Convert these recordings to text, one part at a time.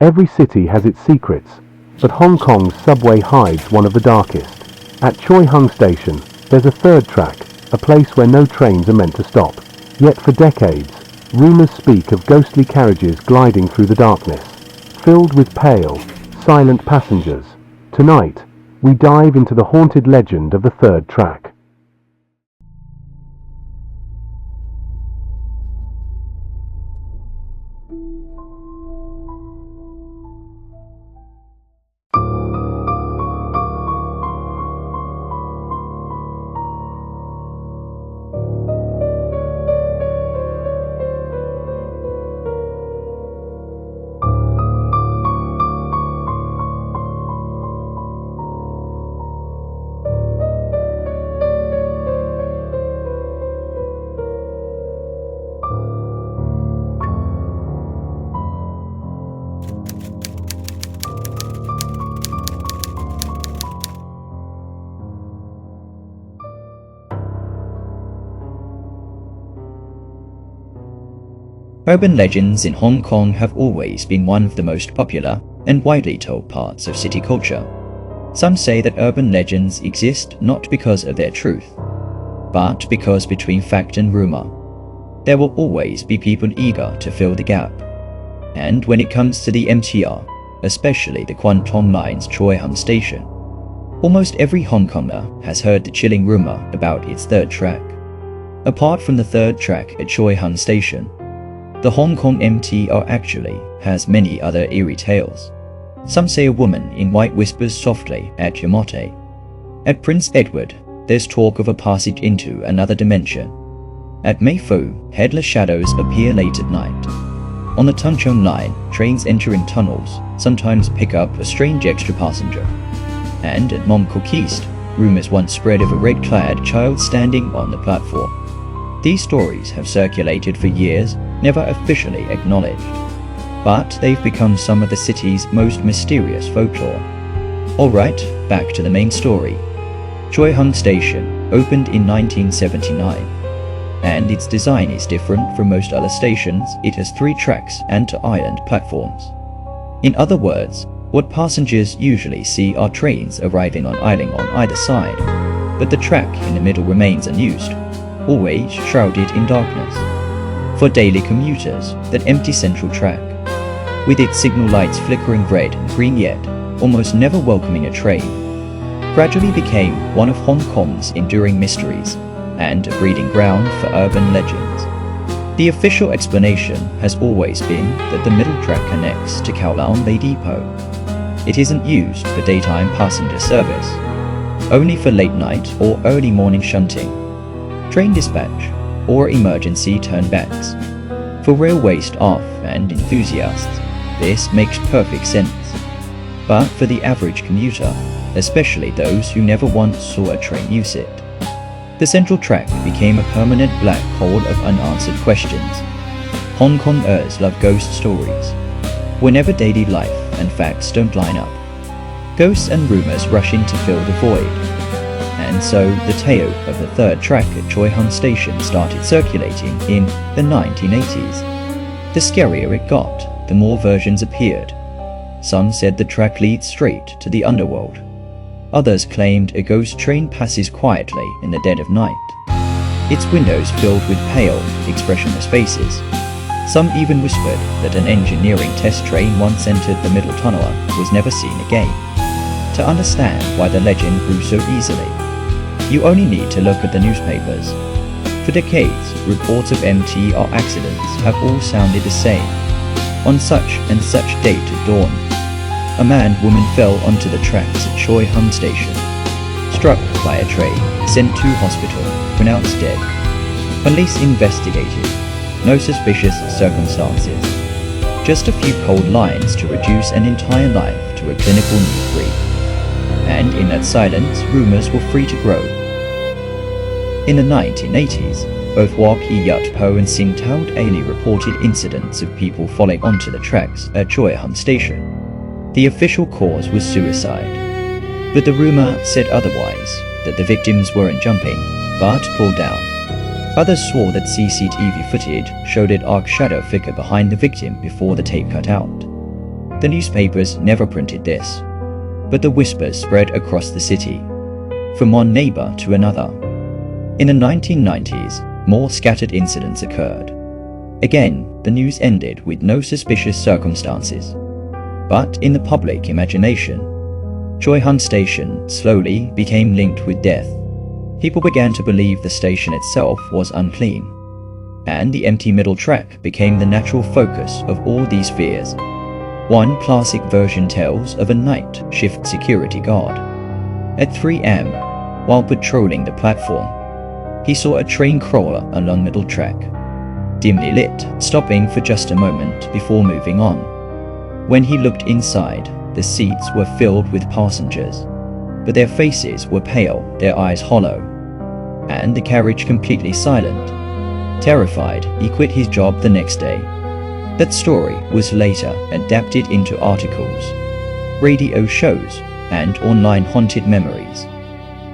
Every city has its secrets, but Hong Kong's subway hides one of the darkest. At Choi Hung Station, there's a third track, a place where no trains are meant to stop. Yet for decades, rumors speak of ghostly carriages gliding through the darkness, filled with pale, silent passengers. Tonight, we dive into the haunted legend of the third track. Urban legends in Hong Kong have always been one of the most popular and widely told parts of city culture. Some say that urban legends exist not because of their truth, but because between fact and rumor, there will always be people eager to fill the gap. And when it comes to the MTR, especially the Kwun Tong Line's Choi Hung Station, almost every Hong Konger has heard the chilling rumor about its third track. Apart from the third track at Choi Hung Station, the Hong Kong MTR actually has many other eerie tales. Some say a woman in white whispers softly at your motte. At Prince Edward, there's talk of a passage into another dimension. At Mei Fu, headless shadows appear late at night. On the Tung Chung Line, trains enter in tunnels, sometimes pick up a strange extra passenger. And at Mong Kok East, rumors once spread of a red-clad child standing on the platform. These stories have circulated for years, never officially acknowledged, but they've become some of the city's most mysterious folklore. Alright, back to the main story. Choi Hung Station opened in 1979, and its design is different from most other stations. It has 3 tracks and 2 island platforms. In other words, what passengers usually see are trains arriving on island on either side, but the track in the middle remains unused, always shrouded in darkness. For daily commuters, that empty central track, with its signal lights flickering red and green yet almost never welcoming a train, gradually became one of Hong Kong's enduring mysteries and a breeding ground for urban legends. The official explanation has always been that the middle track connects to Kowloon Bay Depot. It isn't used for daytime passenger service, only for late night or early morning shunting, train dispatch, or emergency turnbacks. For railway staff and enthusiasts, this makes perfect sense. But for the average commuter, especially those who never once saw a train use it, the central track became a permanent black hole of unanswered questions. Hong Kongers love ghost stories. Whenever daily life and facts don't line up, ghosts and rumors rush in to fill the void. And so the tale of the third track at Choi Hung Station started circulating in the 1980s. The scarier it got, the more versions appeared. Some said the track leads straight to the underworld. Others claimed a ghost train passes quietly in the dead of night, its windows filled with pale, expressionless faces. Some even whispered that an engineering test train once entered the middle tunnel and was never seen again. To understand why the legend grew so easily, you only need to look at the newspapers. For decades, reports of MTR accidents have all sounded the same. On such and such date at dawn, a man-woman fell onto the tracks at Choi Hung Station, struck by a train, sent to hospital, pronounced dead. Police investigated. No suspicious circumstances. Just a few cold lines to reduce an entire life to a clinical neat brief. And in that silence, rumors were free to grow. In the 1980s, both Wok Hee Yat Po and Sing Tao daily reported incidents of people falling onto the tracks at Choi Hung Station. The official cause was suicide, but the rumor said otherwise, that the victims weren't jumping, but pulled down. Others swore that CCTV footage showed an arc shadow figure behind the victim before the tape cut out. The newspapers never printed this, but the whispers spread across the city, from one neighbor to another. In the 1990s, more scattered incidents occurred. Again, the news ended with no suspicious circumstances. But in the public imagination, Choi Hung Station slowly became linked with death. People began to believe the station itself was unclean, and the empty middle track became the natural focus of all these fears. One classic version tells of a night shift security guard. At 3 a.m., while patrolling the platform, he saw a train crawler along middle track, dimly lit, stopping for just a moment before moving on. When he looked inside, the seats were filled with passengers, but their faces were pale, their eyes hollow, and the carriage completely silent. Terrified, he quit his job the next day. That story was later adapted into articles, radio shows, and online haunted memories.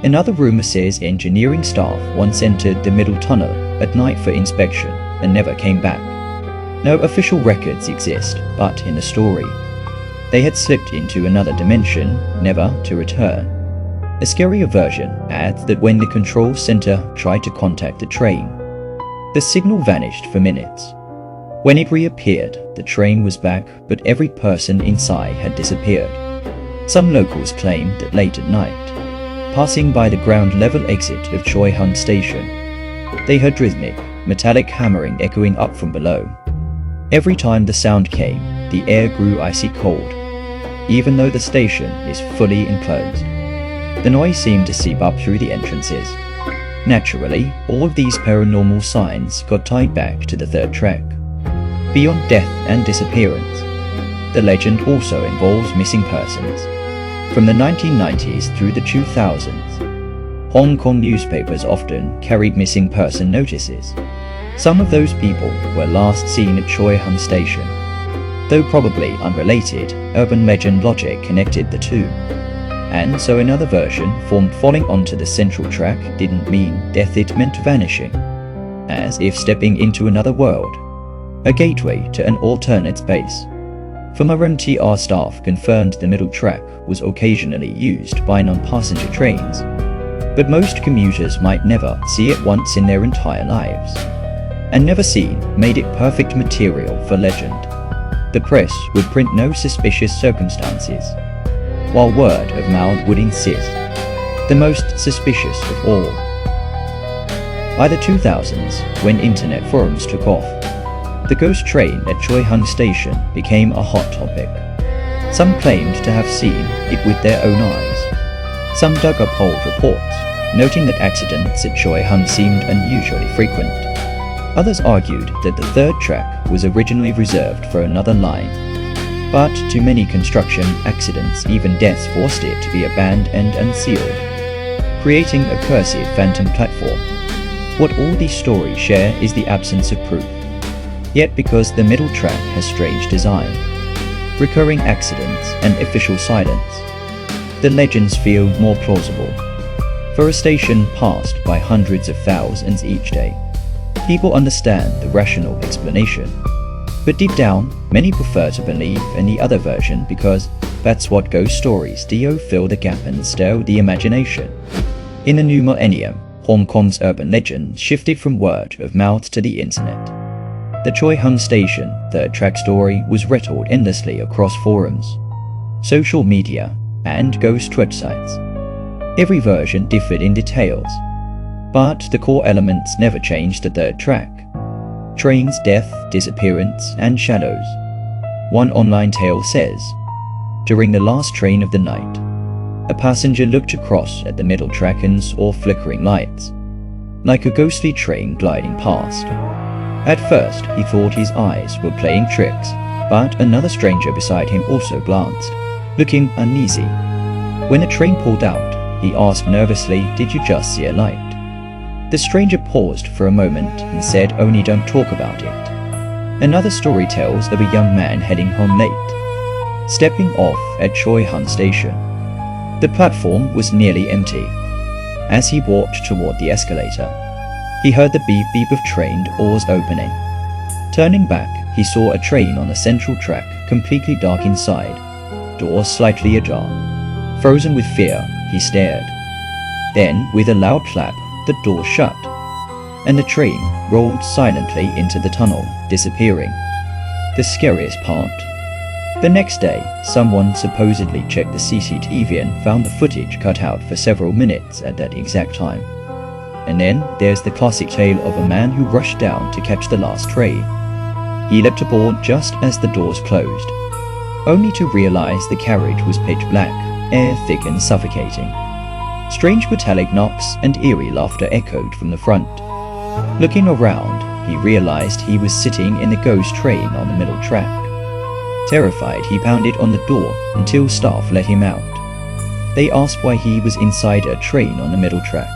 Another rumor says engineering staff once entered the middle tunnel at night for inspection and never came back. No official records exist, but in the story, they had slipped into another dimension, never to return. A scarier version adds that when the control center tried to contact the train, the signal vanished for minutes. When it reappeared, the train was back, but every person inside had disappeared. Some locals claimed that late at night, passing by the ground-level exit of Choi Hung Station, they heard rhythmic, metallic hammering echoing up from below. Every time the sound came, the air grew icy cold, even though the station is fully enclosed. The noise seemed to seep up through the entrances. Naturally, all of these paranormal signs got tied back to the third track. Beyond death and disappearance, the legend also involves missing persons. From the 1990s through the 2000s, Hong Kong newspapers often carried missing person notices. Some of those people were last seen at Choi Hung Station. Though probably unrelated, urban legend logic connected the two. And so another version formed falling onto the central track didn't mean death, it meant vanishing, as if stepping into another world, a gateway to an alternate space. Former MTR staff confirmed the middle track was occasionally used by non-passenger trains, but most commuters might never see it once in their entire lives. And never seen made it perfect material for legend. The press would print no suspicious circumstances, while word of mouth would insist, the most suspicious of all. By the 2000s, when internet forums took off, the ghost train at Choi Hung Station became a hot topic. Some claimed to have seen it with their own eyes. Some dug up old reports, noting that accidents at Choi Hung seemed unusually frequent. Others argued that the third track was originally reserved for another line, but too many construction accidents, even deaths, forced it to be abandoned and unsealed, creating a cursed phantom platform. What all these stories share is the absence of proof. Yet because the middle track has strange design, recurring accidents, and official silence, the legends feel more plausible. For a station passed by hundreds of thousands each day, people understand the rational explanation. But deep down, many prefer to believe in the other version because that's what ghost stories do, fill the gap and stir the imagination. In the new millennium, Hong Kong's urban legend shifted from word of mouth to the internet. The Choi Hung Station third track story was retold endlessly across forums, social media, and ghost websites. Every version differed in details, but the core elements never changed. The third track: trains, death, disappearance, and shadows. One online tale says, during the last train of the night, a passenger looked across at the middle track and saw flickering lights, like a ghostly train gliding past. At first, he thought his eyes were playing tricks, but another stranger beside him also glanced, looking uneasy. When the train pulled out, he asked nervously, "Did you just see a light?" The stranger paused for a moment and said, "Only don't talk about it." Another story tells of a young man heading home late, stepping off at Choi Hung Station. The platform was nearly empty. As he walked toward the escalator, he heard the beep-beep of train doors opening. Turning back, he saw a train on the central track, completely dark inside, doors slightly ajar. Frozen with fear, he stared. Then, with a loud clap, the door shut, and the train rolled silently into the tunnel, disappearing. The scariest part. The next day, someone supposedly checked the CCTV and found the footage cut out for several minutes at that exact time. And then there's the classic tale of a man who rushed down to catch the last train. He leapt aboard just as the doors closed, only to realize the carriage was pitch black, air thick and suffocating. Strange metallic knocks and eerie laughter echoed from the front. Looking around, he realized he was sitting in the ghost train on the middle track. Terrified, he pounded on the door until staff let him out. They asked why he was inside a train on the middle track,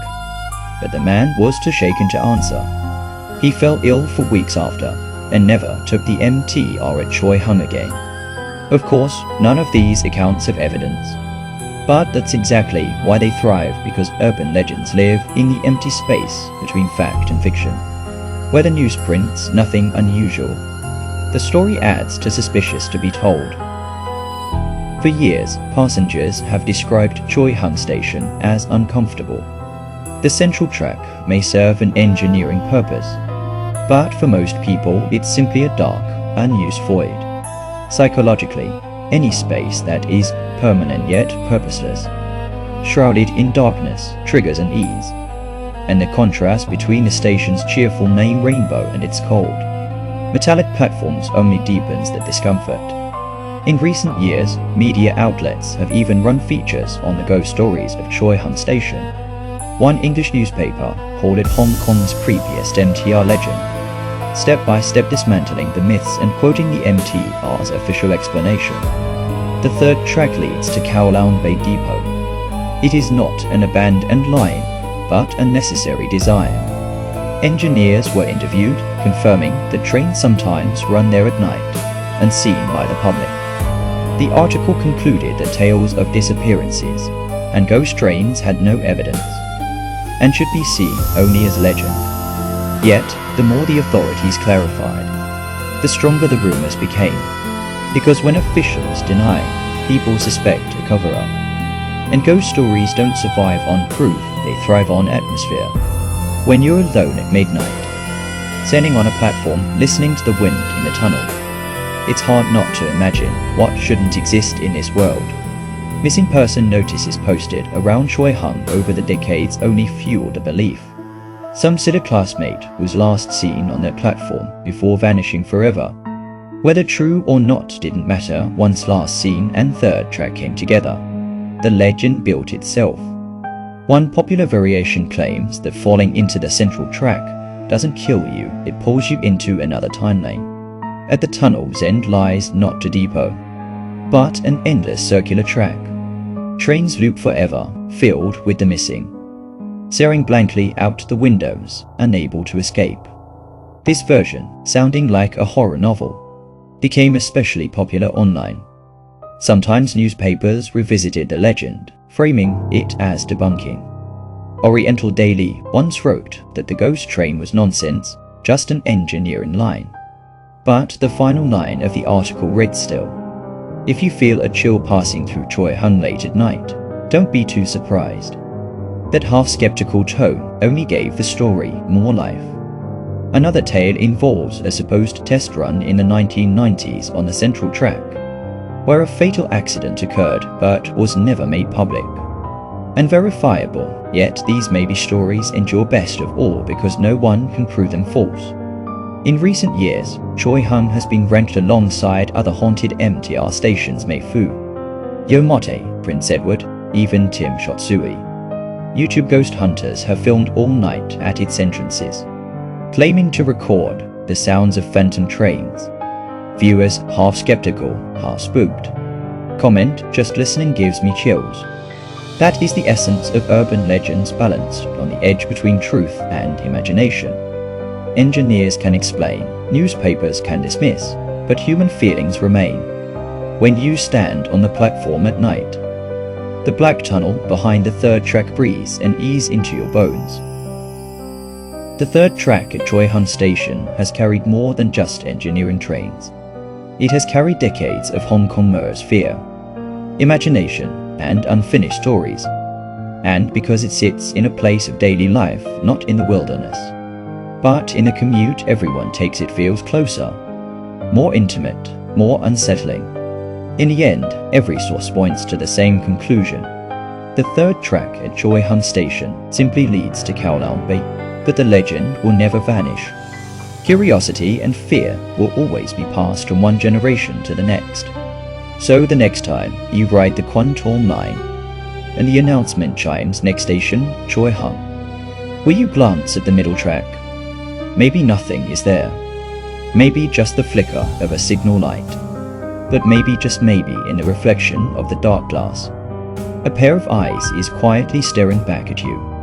but the man was too shaken to answer. He fell ill for weeks after, and never took the MTR at Choi Hung again. Of course, none of these accounts have evidence. But that's exactly why they thrive, because urban legends live in the empty space between fact and fiction. Where the news prints nothing unusual, the story adds to suspicious to be told. For years, passengers have described Choi Hung Station as uncomfortable. The central track may serve an engineering purpose, but for most people it's simply a dark, unused void. Psychologically, any space that is permanent yet purposeless, shrouded in darkness, triggers unease, and the contrast between the station's cheerful name Rainbow and its cold, metallic platforms only deepens the discomfort. In recent years, media outlets have even run features on the ghost stories of Choi Hung Station. One English newspaper called it Hong Kong's creepiest MTR legend, step-by-step dismantling the myths and quoting the MTR's official explanation. The third track leads to Kowloon Bay Depot. It is not an abandoned line, but a necessary design. Engineers were interviewed, confirming that trains sometimes run there at night, unseen by the public. The article concluded that tales of disappearances and ghost trains had no evidence, and should be seen only as legend. Yet, the more the authorities clarified, the stronger the rumors became, because when officials deny, people suspect a cover-up. And ghost stories don't survive on proof, they thrive on atmosphere. When you're alone at midnight, standing on a platform, listening to the wind in the tunnel, it's hard not to imagine what shouldn't exist in this world. Missing person notices posted around Choi Hung over the decades only fuel the belief. Some said a classmate was last seen on that platform before vanishing forever. Whether true or not didn't matter once last seen and third track came together. The legend built itself. One popular variation claims that falling into the central track doesn't kill you, it pulls you into another time lane. At the tunnel's end lies not a depot, but an endless circular track. Trains loop forever, filled with the missing, staring blankly out the windows, unable to escape. This version, sounding like a horror novel, became especially popular online. Sometimes newspapers revisited the legend, framing it as debunking. Oriental Daily once wrote that the ghost train was nonsense, just an engineering line. But the final line of the article read still, "If you feel a chill passing through Choi Hung late at night, don't be too surprised." That half-skeptical tone only gave the story more life. Another tale involves a supposed test run in the 1990s on the central track, where a fatal accident occurred but was never made public. Unverifiable, yet these maybe stories endure best of all because no one can prove them false. In recent years, Choi Hung has been ranked alongside other haunted MTR stations Meifu, Yomote, Prince Edward, even Tim Shotsui. YouTube ghost hunters have filmed all night at its entrances, claiming to record the sounds of phantom trains. Viewers half skeptical, half spooked. Comment, "Just listening gives me chills." That is the essence of urban legends balanced on the edge between truth and imagination. Engineers can explain, newspapers can dismiss, but human feelings remain. When you stand on the platform at night, the black tunnel behind the third track breathes and ease into your bones. The third track at Choi Hung Station has carried more than just engineering trains. It has carried decades of Hong Kongers' fear, imagination, and unfinished stories. And because it sits in a place of daily life, not in the wilderness. But in the commute everyone takes, it feels closer, more intimate, more unsettling. In the end, every source points to the same conclusion. The third track at Choi Hung Station simply leads to Kowloon Bay, but the legend will never vanish. Curiosity and fear will always be passed from one generation to the next. So the next time you ride the Kowloon line, and the announcement chimes next station, Choi Hung, will you glance at the middle track? Maybe nothing is there. Maybe just the flicker of a signal light. But maybe, just maybe, in the reflection of the dark glass, a pair of eyes is quietly staring back at you.